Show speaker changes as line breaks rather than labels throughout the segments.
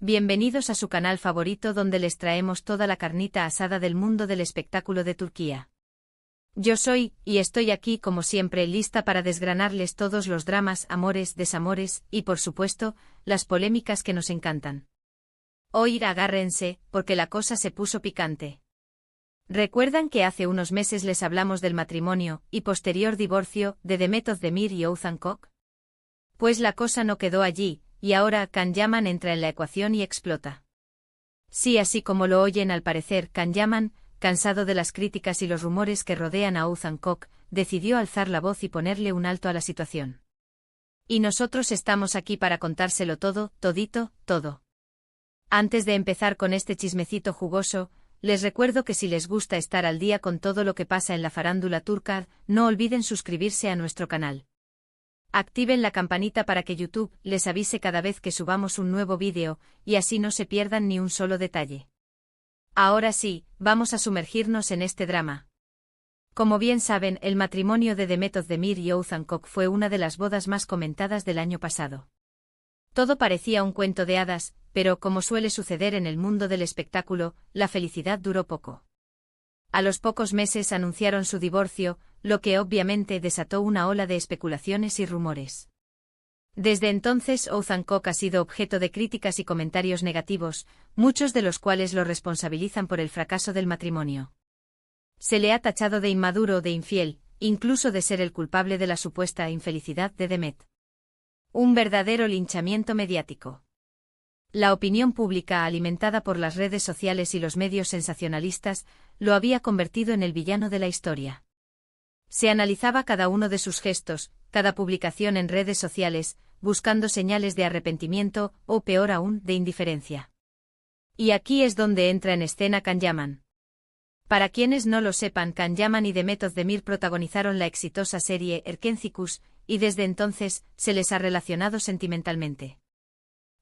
Bienvenidos a su canal favorito donde les traemos toda la carnita asada del mundo del espectáculo de Turquía. Yo soy, y estoy aquí como siempre lista para desgranarles todos los dramas, amores, desamores, y por supuesto, las polémicas que nos encantan. Hoy agárrense, porque la cosa se puso picante. ¿Recuerdan que hace unos meses les hablamos del matrimonio y posterior divorcio de Demet Özdemir y Oğuzhan Koç? Pues la cosa no quedó allí, y ahora Can Yaman entra en la ecuación y explota. Sí, así como lo oyen, al parecer Can Yaman, cansado de las críticas y los rumores que rodean a Oğuzhan Koç, decidió alzar la voz y ponerle un alto a la situación. Y nosotros estamos aquí para contárselo todo, todito, todo. Antes de empezar con este chismecito jugoso, les recuerdo que si les gusta estar al día con todo lo que pasa en la farándula turca, no olviden suscribirse a nuestro canal. Activen la campanita para que YouTube les avise cada vez que subamos un nuevo vídeo, y así no se pierdan ni un solo detalle. Ahora sí, vamos a sumergirnos en este drama. Como bien saben, el matrimonio de Demet Özdemir y Oğuzhan Koç fue una de las bodas más comentadas del año pasado. Todo parecía un cuento de hadas, pero como suele suceder en el mundo del espectáculo, la felicidad duró poco. A los pocos meses anunciaron su divorcio, lo que obviamente desató una ola de especulaciones y rumores. Desde entonces Oğuzhan Koç ha sido objeto de críticas y comentarios negativos, muchos de los cuales lo responsabilizan por el fracaso del matrimonio. Se le ha tachado de inmaduro o de infiel, incluso de ser el culpable de la supuesta infelicidad de Demet. Un verdadero linchamiento mediático. La opinión pública, alimentada por las redes sociales y los medios sensacionalistas, lo había convertido en el villano de la historia. Se analizaba cada uno de sus gestos, cada publicación en redes sociales, buscando señales de arrepentimiento, o peor aún, de indiferencia. Y aquí es donde entra en escena Can Yaman. Para quienes no lo sepan, Can Yaman y Demet Özdemir protagonizaron la exitosa serie Erkenci, y desde entonces se les ha relacionado sentimentalmente.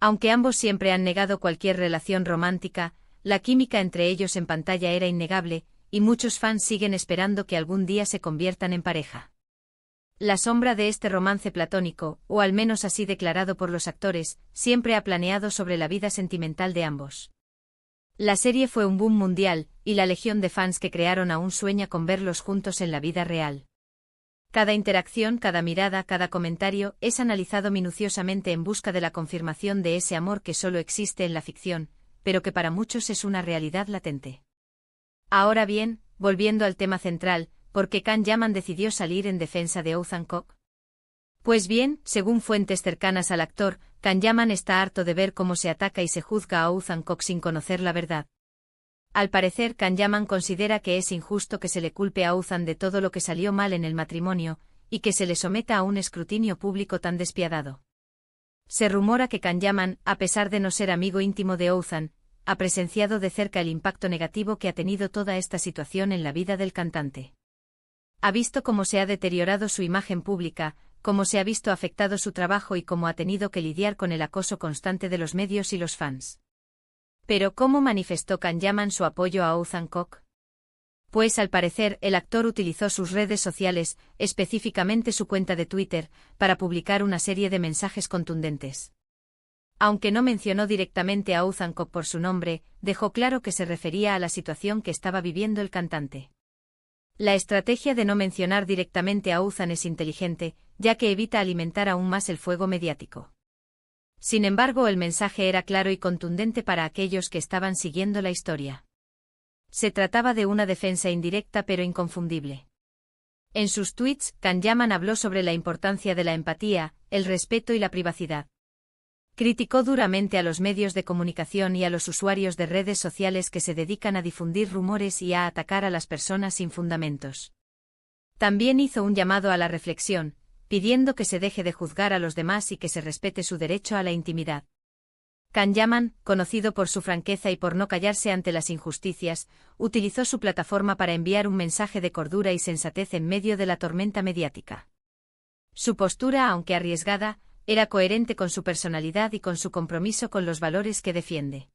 Aunque ambos siempre han negado cualquier relación romántica, la química entre ellos en pantalla era innegable, y muchos fans siguen esperando que algún día se conviertan en pareja. La sombra de este romance platónico, o al menos así declarado por los actores, siempre ha planeado sobre la vida sentimental de ambos. La serie fue un boom mundial, y la legión de fans que crearon aún sueña con verlos juntos en la vida real. Cada interacción, cada mirada, cada comentario es analizado minuciosamente en busca de la confirmación de ese amor que solo existe en la ficción, pero que para muchos es una realidad latente. Ahora bien, volviendo al tema central, ¿por qué Can Yaman decidió salir en defensa de Oğuzhan Koç? Pues bien, según fuentes cercanas al actor, Can Yaman está harto de ver cómo se ataca y se juzga a Oğuzhan Koç sin conocer la verdad. Al parecer, Can Yaman considera que es injusto que se le culpe a Oğuzhan de todo lo que salió mal en el matrimonio, y que se le someta a un escrutinio público tan despiadado. Se rumora que Can Yaman, a pesar de no ser amigo íntimo de Oğuzhan, ha presenciado de cerca el impacto negativo que ha tenido toda esta situación en la vida del cantante. Ha visto cómo se ha deteriorado su imagen pública, cómo se ha visto afectado su trabajo y cómo ha tenido que lidiar con el acoso constante de los medios y los fans. Pero ¿cómo manifestó Can Yaman su apoyo a Oğuzhan Koç? Pues al parecer el actor utilizó sus redes sociales, específicamente su cuenta de Twitter, para publicar una serie de mensajes contundentes. Aunque no mencionó directamente a Oğuzhan Koç por su nombre, dejó claro que se refería a la situación que estaba viviendo el cantante. La estrategia de no mencionar directamente a Oğuzhan es inteligente, ya que evita alimentar aún más el fuego mediático. Sin embargo, el mensaje era claro y contundente para aquellos que estaban siguiendo la historia. Se trataba de una defensa indirecta pero inconfundible. En sus tweets, Can Yaman habló sobre la importancia de la empatía, el respeto y la privacidad. Criticó duramente a los medios de comunicación y a los usuarios de redes sociales que se dedican a difundir rumores y a atacar a las personas sin fundamentos. También hizo un llamado a la reflexión, pidiendo que se deje de juzgar a los demás y que se respete su derecho a la intimidad. Can Yaman, conocido por su franqueza y por no callarse ante las injusticias, utilizó su plataforma para enviar un mensaje de cordura y sensatez en medio de la tormenta mediática. Su postura, aunque arriesgada, era coherente con su personalidad y con su compromiso con los valores que defiende.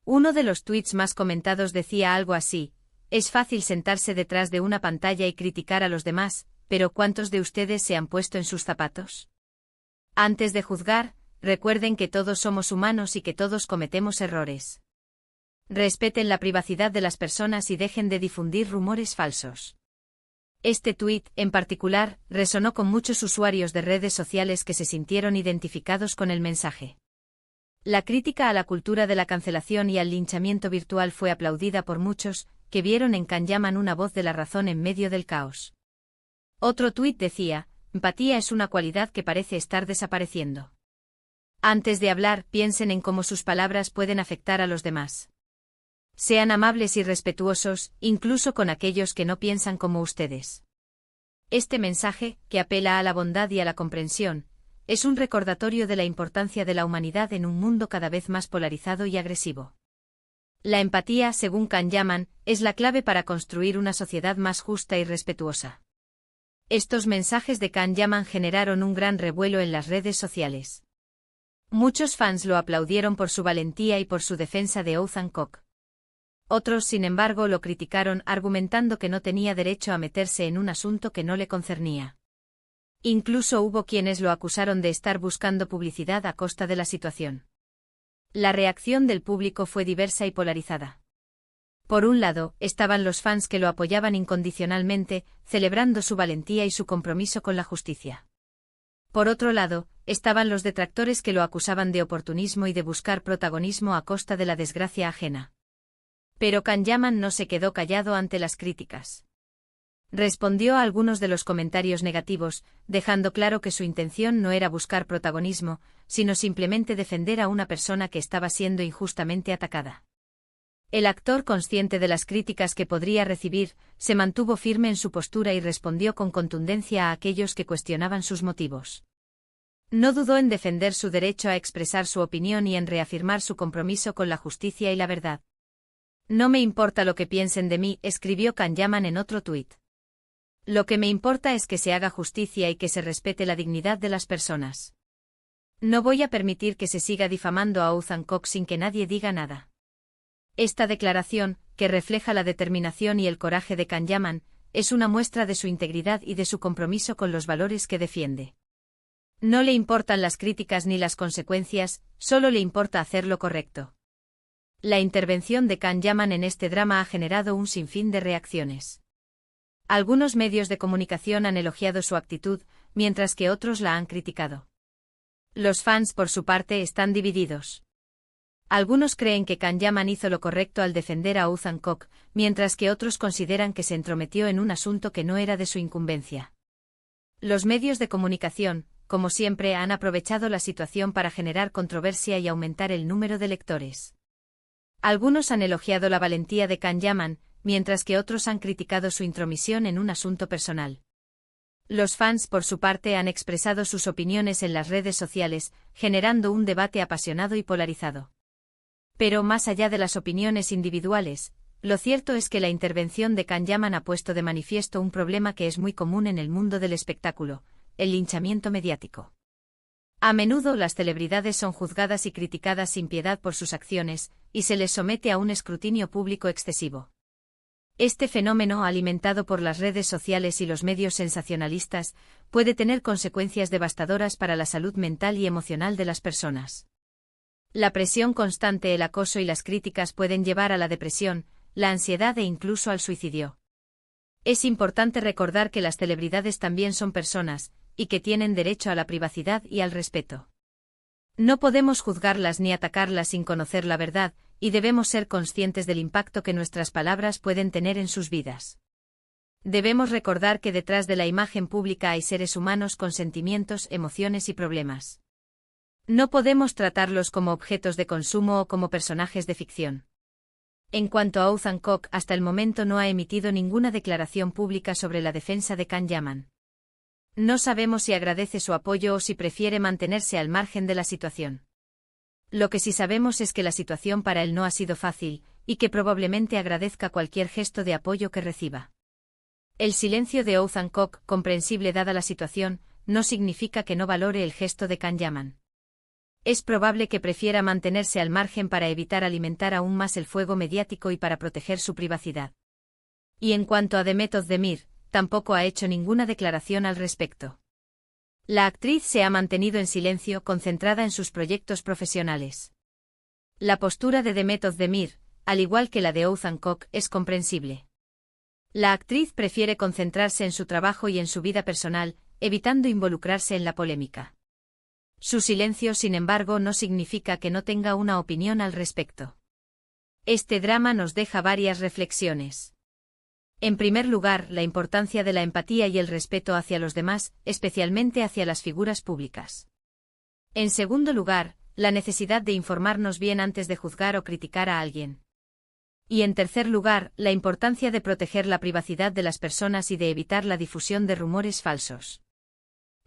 Uno de los tweets más comentados decía algo así: es fácil sentarse detrás de una pantalla y criticar a los demás, pero ¿cuántos de ustedes se han puesto en sus zapatos? Antes de juzgar, recuerden que todos somos humanos y que todos cometemos errores. Respeten la privacidad de las personas y dejen de difundir rumores falsos. Este tuit, en particular, resonó con muchos usuarios de redes sociales que se sintieron identificados con el mensaje. La crítica a la cultura de la cancelación y al linchamiento virtual fue aplaudida por muchos, que vieron en Can Yaman una voz de la razón en medio del caos. Otro tuit decía: empatía es una cualidad que parece estar desapareciendo. Antes de hablar, piensen en cómo sus palabras pueden afectar a los demás. Sean amables y respetuosos, incluso con aquellos que no piensan como ustedes. Este mensaje, que apela a la bondad y a la comprensión, es un recordatorio de la importancia de la humanidad en un mundo cada vez más polarizado y agresivo. La empatía, según Can Yaman, es la clave para construir una sociedad más justa y respetuosa. Estos mensajes de Can Yaman generaron un gran revuelo en las redes sociales. Muchos fans lo aplaudieron por su valentía y por su defensa de Ozan Kok. Otros, sin embargo, lo criticaron argumentando que no tenía derecho a meterse en un asunto que no le concernía. Incluso hubo quienes lo acusaron de estar buscando publicidad a costa de la situación. La reacción del público fue diversa y polarizada. Por un lado, estaban los fans que lo apoyaban incondicionalmente, celebrando su valentía y su compromiso con la justicia. Por otro lado, estaban los detractores que lo acusaban de oportunismo y de buscar protagonismo a costa de la desgracia ajena. Pero Can Yaman no se quedó callado ante las críticas. Respondió a algunos de los comentarios negativos, dejando claro que su intención no era buscar protagonismo, sino simplemente defender a una persona que estaba siendo injustamente atacada. El actor, consciente de las críticas que podría recibir, se mantuvo firme en su postura y respondió con contundencia a aquellos que cuestionaban sus motivos. No dudó en defender su derecho a expresar su opinión y en reafirmar su compromiso con la justicia y la verdad. No me importa lo que piensen de mí, escribió Can Yaman en otro tuit. Lo que me importa es que se haga justicia y que se respete la dignidad de las personas. No voy a permitir que se siga difamando a Ozan Kok sin que nadie diga nada. Esta declaración, que refleja la determinación y el coraje de Can Yaman, es una muestra de su integridad y de su compromiso con los valores que defiende. No le importan las críticas ni las consecuencias, solo le importa hacer lo correcto. La intervención de Can Yaman en este drama ha generado un sinfín de reacciones. Algunos medios de comunicación han elogiado su actitud, mientras que otros la han criticado. Los fans, por su parte, están divididos. Algunos creen que Can Yaman hizo lo correcto al defender a Ozan Kok, mientras que otros consideran que se entrometió en un asunto que no era de su incumbencia. Los medios de comunicación, como siempre, han aprovechado la situación para generar controversia y aumentar el número de lectores. Algunos han elogiado la valentía de Can Yaman, mientras que otros han criticado su intromisión en un asunto personal. Los fans, por su parte, han expresado sus opiniones en las redes sociales, generando un debate apasionado y polarizado. Pero más allá de las opiniones individuales, lo cierto es que la intervención de Can Yaman ha puesto de manifiesto un problema que es muy común en el mundo del espectáculo: el linchamiento mediático. A menudo las celebridades son juzgadas y criticadas sin piedad por sus acciones, y se les somete a un escrutinio público excesivo. Este fenómeno, alimentado por las redes sociales y los medios sensacionalistas, puede tener consecuencias devastadoras para la salud mental y emocional de las personas. La presión constante, el acoso y las críticas pueden llevar a la depresión, la ansiedad e incluso al suicidio. Es importante recordar que las celebridades también son personas, y que tienen derecho a la privacidad y al respeto. No podemos juzgarlas ni atacarlas sin conocer la verdad, y debemos ser conscientes del impacto que nuestras palabras pueden tener en sus vidas. Debemos recordar que detrás de la imagen pública hay seres humanos con sentimientos, emociones y problemas. No podemos tratarlos como objetos de consumo o como personajes de ficción. En cuanto a Ozan Kok, hasta el momento no ha emitido ninguna declaración pública sobre la defensa de Can Yaman. No sabemos si agradece su apoyo o si prefiere mantenerse al margen de la situación. Lo que sí sabemos es que la situación para él no ha sido fácil, y que probablemente agradezca cualquier gesto de apoyo que reciba. El silencio de Ozan Kok, comprensible dada la situación, no significa que no valore el gesto de Can Yaman. Es probable que prefiera mantenerse al margen para evitar alimentar aún más el fuego mediático y para proteger su privacidad. Y en cuanto a Demet Özdemir, tampoco ha hecho ninguna declaración al respecto. La actriz se ha mantenido en silencio, concentrada en sus proyectos profesionales. La postura de Demet Özdemir, al igual que la de Oğuzhan Koç, es comprensible. La actriz prefiere concentrarse en su trabajo y en su vida personal, evitando involucrarse en la polémica. Su silencio, sin embargo, no significa que no tenga una opinión al respecto. Este drama nos deja varias reflexiones. En primer lugar, la importancia de la empatía y el respeto hacia los demás, especialmente hacia las figuras públicas. En segundo lugar, la necesidad de informarnos bien antes de juzgar o criticar a alguien. Y en tercer lugar, la importancia de proteger la privacidad de las personas y de evitar la difusión de rumores falsos.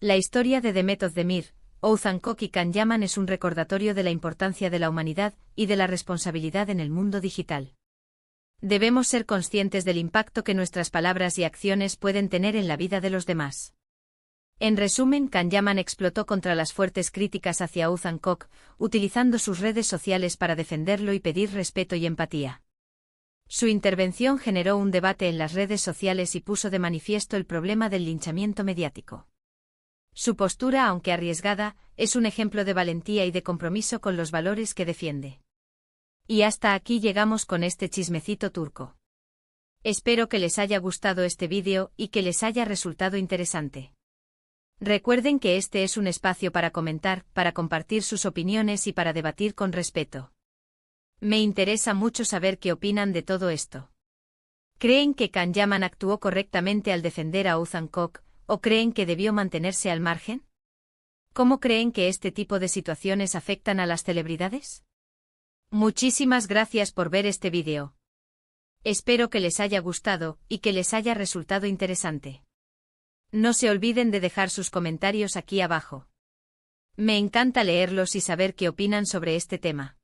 La historia de Demet Özdemir, Oğuzhan Koç y Can Yaman es un recordatorio de la importancia de la humanidad y de la responsabilidad en el mundo digital. Debemos ser conscientes del impacto que nuestras palabras y acciones pueden tener en la vida de los demás. En resumen, Can Yaman explotó contra las fuertes críticas hacia Oğuzhan Koç, utilizando sus redes sociales para defenderlo y pedir respeto y empatía. Su intervención generó un debate en las redes sociales y puso de manifiesto el problema del linchamiento mediático. Su postura, aunque arriesgada, es un ejemplo de valentía y de compromiso con los valores que defiende. Y hasta aquí llegamos con este chismecito turco. Espero que les haya gustado este vídeo y que les haya resultado interesante. Recuerden que este es un espacio para comentar, para compartir sus opiniones y para debatir con respeto. Me interesa mucho saber qué opinan de todo esto. ¿Creen que Can Yaman actuó correctamente al defender a Oğuzhan Koç, o creen que debió mantenerse al margen? ¿Cómo creen que este tipo de situaciones afectan a las celebridades? Muchísimas gracias por ver este vídeo. Espero que les haya gustado y que les haya resultado interesante. No se olviden de dejar sus comentarios aquí abajo. Me encanta leerlos y saber qué opinan sobre este tema.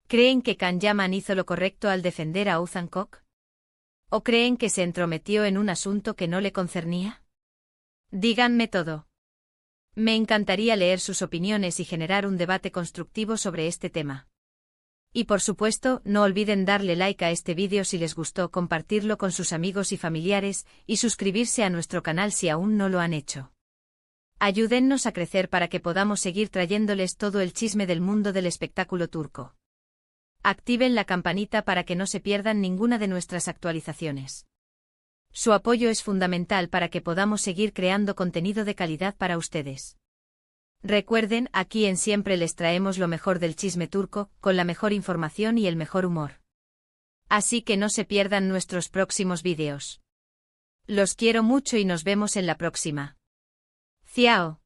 ¿Creen que Can Yaman hizo lo correcto al defender a Oğuzhan Koç? ¿O creen que se entrometió en un asunto que no le concernía? Díganme todo. Me encantaría leer sus opiniones y generar un debate constructivo sobre este tema. Y por supuesto, no olviden darle like a este vídeo si les gustó, compartirlo con sus amigos y familiares, y suscribirse a nuestro canal si aún no lo han hecho. Ayúdennos a crecer para que podamos seguir trayéndoles todo el chisme del mundo del espectáculo turco. Activen la campanita para que no se pierdan ninguna de nuestras actualizaciones. Su apoyo es fundamental para que podamos seguir creando contenido de calidad para ustedes. Recuerden, aquí en Siempre les traemos lo mejor del chisme turco, con la mejor información y el mejor humor. Así que no se pierdan nuestros próximos vídeos. Los quiero mucho y nos vemos en la próxima. Ciao.